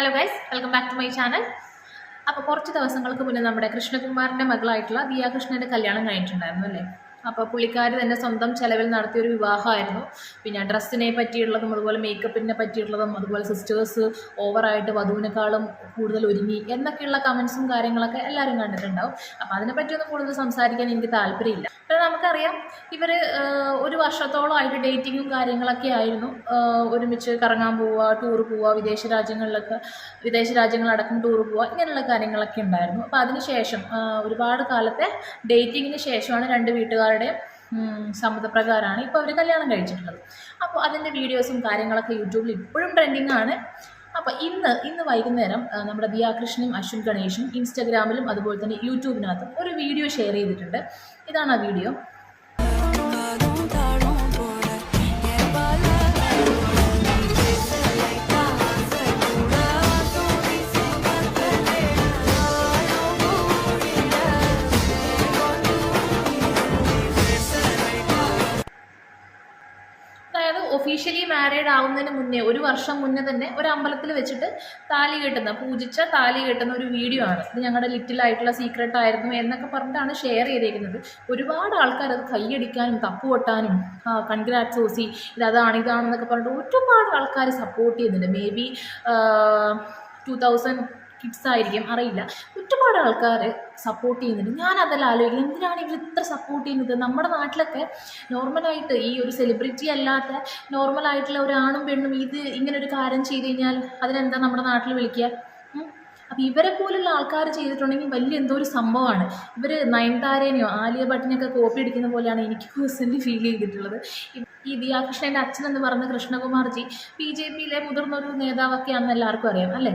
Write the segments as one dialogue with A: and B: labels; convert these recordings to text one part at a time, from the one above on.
A: Hello guys, welcome back to my channel. അപ്പോൾ കുറച്ച് ദിവസങ്ങൾക്ക് മുന്നേ നമ്മുടെ കൃഷ്ണകുമാറിൻ്റെ മകളായിട്ടുള്ള ദിയ കൃഷ്ണൻ്റെ കല്യാണം കഴിഞ്ഞിട്ടുണ്ടായിരുന്നു അല്ലേ. അപ്പോൾ പുള്ളിക്കാർ തന്നെ സ്വന്തം ചെലവിൽ നടത്തിയൊരു വിവാഹമായിരുന്നു. പിന്നെ ഡ്രസ്സിനെ പറ്റിയുള്ളതും അതുപോലെ മേക്കപ്പിനെ പറ്റിയിട്ടുള്ളതും അതുപോലെ സിസ്റ്റേഴ്സ് ഓവറായിട്ട് വധുവിനേക്കാളും കൂടുതൽ ഒരുങ്ങി എന്നൊക്കെയുള്ള കമൻസും കാര്യങ്ങളൊക്കെ എല്ലാവരും കണ്ടിട്ടുണ്ടാവും. അപ്പോൾ അതിനെപ്പറ്റിയൊന്നും കൂടുതൽ സംസാരിക്കാൻ എനിക്ക് താല്പര്യമില്ല. അപ്പോൾ നമുക്കറിയാം ഇവർ ഒരു വർഷത്തോളമായിട്ട് ഡേറ്റിങ്ങും കാര്യങ്ങളൊക്കെ ആയിരുന്നു. ഒരുമിച്ച് കറങ്ങാൻ പോവുക, ടൂർ പോവുക, വിദേശ രാജ്യങ്ങളടക്കം ടൂർ പോവുക, ഇങ്ങനെയുള്ള കാര്യങ്ങളൊക്കെ ഉണ്ടായിരുന്നു. അപ്പോൾ അതിനുശേഷം ഒരുപാട് കാലത്തെ ഡേറ്റിങ്ങിന് ശേഷമാണ് രണ്ട് വീട്ടുകാരുടെയും സമ്മതപ്രകാരമാണ് ഇപ്പോൾ അവർ കല്യാണം കഴിച്ചിട്ടുള്ളത്. അപ്പോൾ അതിൻ്റെ വീഡിയോസും കാര്യങ്ങളൊക്കെ യൂട്യൂബിൽ ഇപ്പോഴും ട്രെൻഡിങ് ആണ്. അപ്പോൾ ഇന്ന് വൈകുന്നേരം നമ്മുടെ ദിയ കൃഷ്ണയും അശ്വിൻ ഗണേഷും ഇൻസ്റ്റാഗ്രാമിലും അതുപോലെ തന്നെ യൂട്യൂബിനകത്തും ഒരു വീഡിയോ ഷെയർ ചെയ്തിട്ടുണ്ട്. ഇതാണ് ആ വീഡിയോ. അതായത് ഒഫീഷ്യലി മാരീഡ് ആവുന്നതിന് മുന്നേ, ഒരു വർഷം മുന്നേ തന്നെ ഒരു അമ്പലത്തിൽ വെച്ചിട്ട് പൂജിച്ച താലി കെട്ടുന്ന ഒരു വീഡിയോ ആണ്. ഇത് ഞങ്ങളുടെ ലിറ്റിലായിട്ടുള്ള സീക്രട്ട് ആയിരുന്നു എന്നൊക്കെ പറഞ്ഞിട്ടാണ് ഷെയർ ചെയ്തേക്കുന്നത്. ഒരുപാട് ആൾക്കാർ അത് കൈയടിക്കാനും തപ്പുകൊട്ടാനും കൺഗ്രാറ്റ്സ് ഓസി ഇതാണെന്നൊക്കെ പറഞ്ഞിട്ട് ഒരുപാട് ആൾക്കാർ സപ്പോർട്ട് ചെയ്യുന്നുണ്ട്. മേ ബി 2000 കിഡ്സ് ആയിരിക്കും, അറിയില്ല. ഒരുപാട് ആൾക്കാർ സപ്പോർട്ട് ചെയ്യുന്നുണ്ട്. ഞാനതെല്ലാം ആലോചിക്കുന്നത്, എന്തിനാണ് ഇവർ ഇത്ര സപ്പോർട്ട് ചെയ്യുന്നത്? നമ്മുടെ നാട്ടിലൊക്കെ നോർമലായിട്ട് ഈ ഒരു സെലിബ്രിറ്റി അല്ലാത്ത നോർമലായിട്ടുള്ള ഒരാണും പെണ്ണും ഇങ്ങനൊരു കാര്യം ചെയ്ത് കഴിഞ്ഞാൽ അതിനെന്താ നമ്മുടെ നാട്ടിൽ വിളിക്കുക? അപ്പോൾ ഇവരെ പോലുള്ള ആൾക്കാർ ചെയ്തിട്ടുണ്ടെങ്കിൽ വലിയ എന്തോ ഒരു സംഭവമാണ്. ഇവർ നയൻതാരേനെയോ ആലിയ ഭട്ടിനെയൊക്കെ കോപ്പി അടിക്കുന്ന പോലെയാണ് എനിക്ക് പേഴ്സണലി ഫീൽ ചെയ്തിട്ടുള്ളത്. ഈ ദിയ കൃഷ്ണൻ്റെ അച്ഛൻ എന്ന് പറയുന്ന കൃഷ്ണകുമാർജി BJPയിലെ മുതിർന്നൊരു നേതാവൊക്കെയാണെന്ന് എല്ലാവർക്കും അറിയാം അല്ലേ.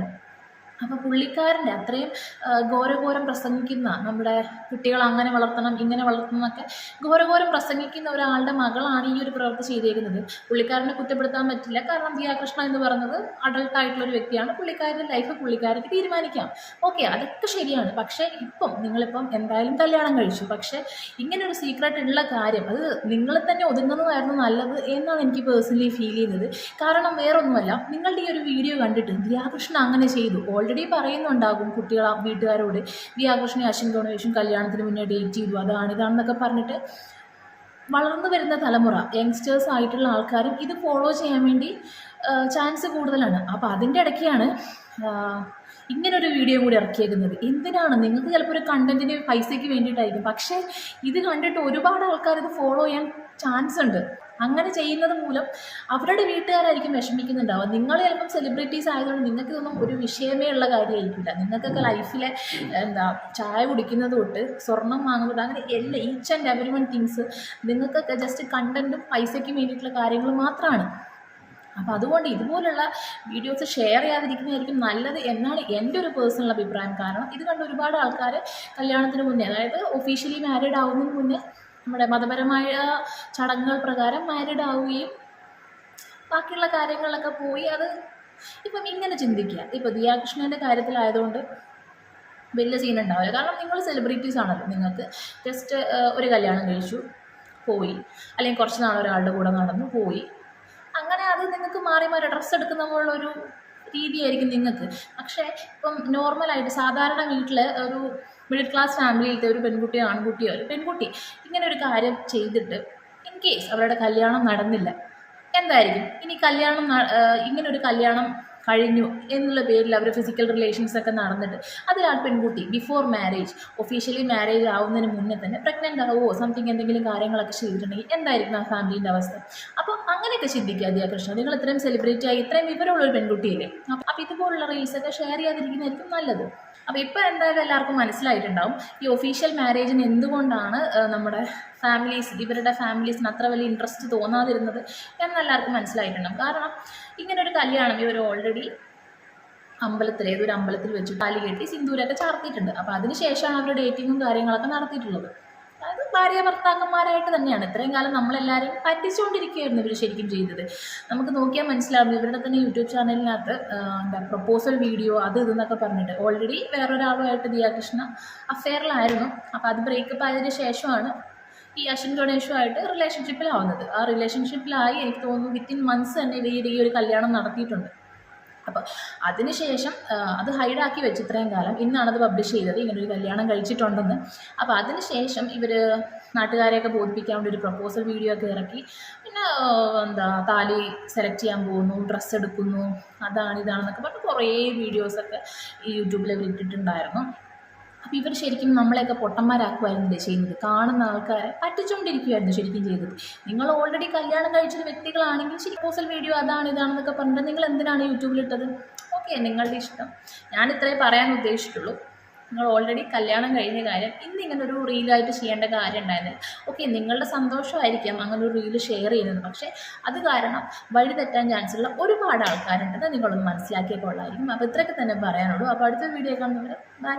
A: അപ്പോൾ പുള്ളിക്കാരൻ്റെ അത്രയും ഘോരഘോരം പ്രസംഗിക്കുന്ന, നമ്മുടെ കുട്ടികൾ അങ്ങനെ വളർത്തണം ഇങ്ങനെ വളർത്തണം എന്നൊക്കെ ഘോരഘോരം പ്രസംഗിക്കുന്ന ഒരാളുടെ മകളാണ് ഈ ഒരു പ്രവൃത്തി ചെയ്തേക്കുന്നത്. പുള്ളിക്കാരനെ കുറ്റപ്പെടുത്താൻ പറ്റില്ല. കാരണം ദിയ കൃഷ്ണ എന്ന് പറയുന്നത് അഡൾട്ടായിട്ടുള്ളൊരു വ്യക്തിയാണ്. പുള്ളിക്കാരുടെ ലൈഫ് പുള്ളിക്കാർക്ക് തീരുമാനിക്കാം. ഓക്കെ, അതൊക്കെ ശരിയാണ്. പക്ഷേ നിങ്ങളിപ്പം എന്തായാലും കല്യാണം കഴിച്ചു. പക്ഷേ ഇങ്ങനൊരു സീക്രട്ട് ഉള്ള കാര്യം അത് നിങ്ങളെ തന്നെ ഒതുങ്ങുന്നതായിരുന്നു നല്ലത് എന്നാണ് എനിക്ക് പേഴ്സണലി ഫീൽ ചെയ്യുന്നത്. കാരണം വേറൊന്നുമല്ല, നിങ്ങളുടെ ഈ ഒരു വീഡിയോ കണ്ടിട്ട് ദിയ കൃഷ്ണ അങ്ങനെ ചെയ്തു ഓൾറെഡി പറയുന്നുണ്ടാകും വീട്ടുകാരോട്, ദിയ കൃഷ്ണയും അശ്വിൻ ഗണേഷും കല്യാണത്തിന് മുന്നേ ഡേറ്റ് ചെയ്തു ഇതാണെന്നൊക്കെ പറഞ്ഞിട്ട് വളർന്നു വരുന്ന തലമുറ യങ്സ്റ്റേഴ്സ് ആയിട്ടുള്ള ആൾക്കാരും ഇത് ഫോളോ ചെയ്യാൻ വേണ്ടി ചാൻസ് കൂടുതലാണ്. അപ്പോൾ അതിൻ്റെ ഇടയ്ക്കാണ് ഇങ്ങനൊരു വീഡിയോ കൂടി ഇറക്കിയേക്കുന്നത്. എന്തിനാണ്? നിങ്ങൾക്ക് ചിലപ്പോൾ ഒരു കണ്ടൻറ്റിന് പൈസയ്ക്ക് വേണ്ടിയിട്ടായിരിക്കും. പക്ഷേ ഇത് കണ്ടിട്ട് ഒരുപാട് ആൾക്കാർ ഇത് ഫോളോ ചെയ്യാൻ ചാൻസ് ഉണ്ട്. അങ്ങനെ ചെയ്യുന്നത് മൂലം അവരുടെ വീട്ടുകാരായിരിക്കും വിഷമിക്കുന്നുണ്ടാവുക. നിങ്ങൾ ചിലപ്പം സെലിബ്രിറ്റീസ് ആയതുകൊണ്ട് നിങ്ങൾക്കിതൊന്നും ഒരു വിഷയമേ ഉള്ള കാര്യമായിരിക്കില്ല. നിങ്ങൾക്കൊക്കെ ലൈഫിലെ ചായ കുടിക്കുന്നത് തൊട്ട് സ്വർണം വാങ്ങുന്നത് അങ്ങനെ എല്ലാ each and every one things നിങ്ങൾക്കൊക്കെ ജസ്റ്റ് കണ്ടൻറ്റും പൈസയ്ക്ക് വേണ്ടിയിട്ടുള്ള കാര്യങ്ങൾ മാത്രമാണ്. അപ്പോൾ അതുകൊണ്ട് ഇതുപോലുള്ള വീഡിയോസ് ഷെയർ ചെയ്യാതിരിക്കുന്നതായിരിക്കും നല്ലത് എന്നാണ് എൻ്റെ ഒരു പേഴ്സണൽ അഭിപ്രായം. കാരണം ഇത് കണ്ട് ഒരുപാട് ആൾക്കാർ കല്യാണത്തിന് മുന്നേ, അതായത് ഒഫീഷ്യലി മാരീഡ് ആവുന്നതിന് മുന്നേ നമ്മുടെ മതപരമായ ചടങ്ങുകൾ പ്രകാരം മാരീഡ് ആവുകയും ബാക്കിയുള്ള കാര്യങ്ങളിലൊക്കെ പോയി അത് ഇപ്പം ഇങ്ങനെ ചിന്തിക്കുക. ഇപ്പോൾ ദിയ കൃഷ്ണൻ്റെ കാര്യത്തിലായതുകൊണ്ട് വലിയ സീൻ ഉണ്ടാവില്ല. കാരണം നിങ്ങൾ സെലിബ്രിറ്റീസ് ആണല്ലോ. നിങ്ങൾക്ക് ജസ്റ്റ് ഒരു കല്യാണം കഴിച്ചു പോയി, അല്ലെങ്കിൽ കുറച്ച് നാൾ ഒരാളുടെ കൂടെ നടന്നു പോയി, അങ്ങനെ അത് നിങ്ങൾക്ക് മാറി ഡ്രസ്സ് എടുക്കുന്ന പോലുള്ളൊരു രീതിയായിരിക്കും നിങ്ങൾക്ക്. പക്ഷേ ഇപ്പം നോർമലായിട്ട് സാധാരണ വീട്ടിൽ ഒരു മിഡിൽ ക്ലാസ് ഫാമിലിയിലത്തെ ഒരു പെൺകുട്ടിയോ ആൺകുട്ടിയോ ഒരു പെൺകുട്ടി ഇങ്ങനെ ഒരു കാര്യം ചെയ്തിട്ട് ഇൻ കേസ് അവരുടെ കല്യാണം നടന്നില്ല, എന്തായിരിക്കും? ഇനി ഇങ്ങനൊരു കല്യാണം കഴിഞ്ഞു എന്നുള്ള പേരിൽ അവർ ഫിസിക്കൽ റിലേഷൻസൊക്കെ നടന്നിട്ട് അതിൽ ആ പെൺകുട്ടി ബിഫോർ മാരേജ്, ഒഫീഷ്യലി മാരേജ് ആവുന്നതിന് മുന്നേ തന്നെ പ്രഗ്നൻ്റ് ആവുമോ സംതിങ് എന്തെങ്കിലും കാര്യങ്ങളൊക്കെ ചെയ്തിട്ടുണ്ടെങ്കിൽ എന്തായിരിക്കും ആ ഫാമിലീൻ്റെ അവസ്ഥ? അപ്പോൾ അങ്ങനെയൊക്കെ ചിന്തിക്കുക. ദിയ കൃഷ്ണ, നിങ്ങൾ ഇത്രയും സെലിബ്രിറ്റി ആയി ഇത്രയും വിവരമുള്ളൊരു പെൺകുട്ടിയല്ലേ. അപ്പോൾ ഇതുപോലുള്ള റീൽസൊക്കെ ഷെയർ ചെയ്യാതിരിക്കുന്നതായിരിക്കും നല്ലത്. അപ്പോൾ ഇപ്പോൾ എന്തായാലും എല്ലാവർക്കും മനസ്സിലായിട്ടുണ്ടാവും ഈ ഒഫീഷ്യൽ മാരേജിന് എന്തുകൊണ്ടാണ് നമ്മുടെ ഇവരുടെ ഫാമിലീസിന് അത്ര വലിയ ഇൻട്രസ്റ്റ് തോന്നാതിരുന്നത് എന്നെല്ലാവർക്കും മനസ്സിലായിട്ടുണ്ടാവും. കാരണം ഇങ്ങനൊരു കല്യാണം ഇവർ ഓൾറെഡി ഏതൊരു അമ്പലത്തിൽ വെച്ച് താലി കെട്ടി സിന്ദൂരൊക്കെ ചാർത്തിയിട്ടുണ്ട്. അപ്പോൾ അതിന് ശേഷമാണ് അവർ ഡേറ്റിങ്ങും കാര്യങ്ങളൊക്കെ നടത്തിയിട്ടുള്ളത്. അതായത് ഭാര്യ ഭർത്താക്കന്മാരായിട്ട് തന്നെയാണ്. ഇത്രയും കാലം നമ്മളെല്ലാവരെയും പറ്റിച്ചുകൊണ്ടിരിക്കുകയായിരുന്നു ഇവർ ശരിക്കും ചെയ്തത്. നമുക്ക് നോക്കിയാൽ മനസ്സിലാവും. ഇവരുടെ തന്നെ യൂട്യൂബ് ചാനലിനകത്ത് പ്രപ്പോസൽ വീഡിയോ ഇതെന്നൊക്കെ പറഞ്ഞിട്ട് ഓൾറെഡി വേറൊരാളുമായിട്ട് ദിയ കൃഷ്ണ അഫെയറിലായിരുന്നു. അപ്പോൾ അത് ബ്രേക്കപ്പ് ആയതിനു ശേഷമാണ് ഈ അശ്വിൻ ഗണേഷുമായിട്ട് റിലേഷൻഷിപ്പിലാവുന്നത്. ആ റിലേഷൻഷിപ്പിലായി എനിക്ക് തോന്നുന്നു വിത്തിൻ മന്ത്സ് തന്നെ ഈ ഒരു കല്യാണം നടത്തിയിട്ടുണ്ട്. അപ്പോൾ അതിനുശേഷം അത് ഹൈഡാക്കി വെച്ച് ഇത്രയും കാലം. ഇന്നാണത് പബ്ലിഷ് ചെയ്തത്, ഇങ്ങനൊരു കല്യാണം കഴിച്ചിട്ടുണ്ടെന്ന്. അപ്പോൾ അതിനുശേഷം ഇവർ നാട്ടുകാരെയൊക്കെ ബോധിപ്പിക്കാൻ വേണ്ടി ഒരു പ്രപ്പോസൽ വീഡിയോ ഒക്കെ ഇറക്കി. പിന്നെ താലി സെലക്ട് ചെയ്യാൻ പോകുന്നു, ഡ്രസ്സ് എടുക്കുന്നു, ഇതാണെന്നൊക്കെ പറഞ്ഞ് കുറേ വീഡിയോസൊക്കെ ഈ യൂട്യൂബിൽ ഇട്ടിട്ടുണ്ടായിരുന്നു. അപ്പോൾ ഇവർ ശരിക്കും നമ്മളെയൊക്കെ പൊട്ടന്മാരാക്കുമായിരുന്നില്ലേ ചെയ്യുന്നത്, കാണുന്ന ആൾക്കാരെ പറ്റിച്ചുകൊണ്ടിരിക്കുമായിരുന്നു ശരിക്കും ചെയ്തത്. നിങ്ങൾ ഓൾറെഡി കല്യാണം കഴിച്ചൊരു വ്യക്തികളാണെങ്കിൽ ശരി പ്രപ്പോസൽ വീഡിയോ ഇതാണെന്നൊക്കെ പറഞ്ഞിട്ട് നിങ്ങൾ എന്തിനാണ് യൂട്യൂബിലിട്ടത്? ഓക്കെ, നിങ്ങളുടെ ഇഷ്ടം. ഞാൻ ഇത്രയും പറയാൻ ഉദ്ദേശിച്ചിട്ടുള്ളൂ. നിങ്ങൾ ഓൾറെഡി കല്യാണം കഴിഞ്ഞ കാര്യം ഇന്നിങ്ങനൊരു റീലായിട്ട് ചെയ്യേണ്ട കാര്യം ഉണ്ടായിരുന്നില്ല. ഓക്കെ, നിങ്ങളുടെ സന്തോഷമായിരിക്കാം അങ്ങനെ ഒരു റീല് ഷെയർ ചെയ്യുന്നത്, പക്ഷേ അത് കാരണം വഴി തെറ്റാൻ ചാൻസുള്ള ഒരുപാട് ആൾക്കാരുണ്ടെന്ന് നിങ്ങളൊന്ന് മനസ്സിലാക്കിയ കൊള്ളായിരിക്കും. അപ്പോൾ ഇത്രയൊക്കെ തന്നെ പറയാനുള്ളൂ. അപ്പോൾ അടുത്ത വീഡിയോ കാണുന്നവരെ ബൈ.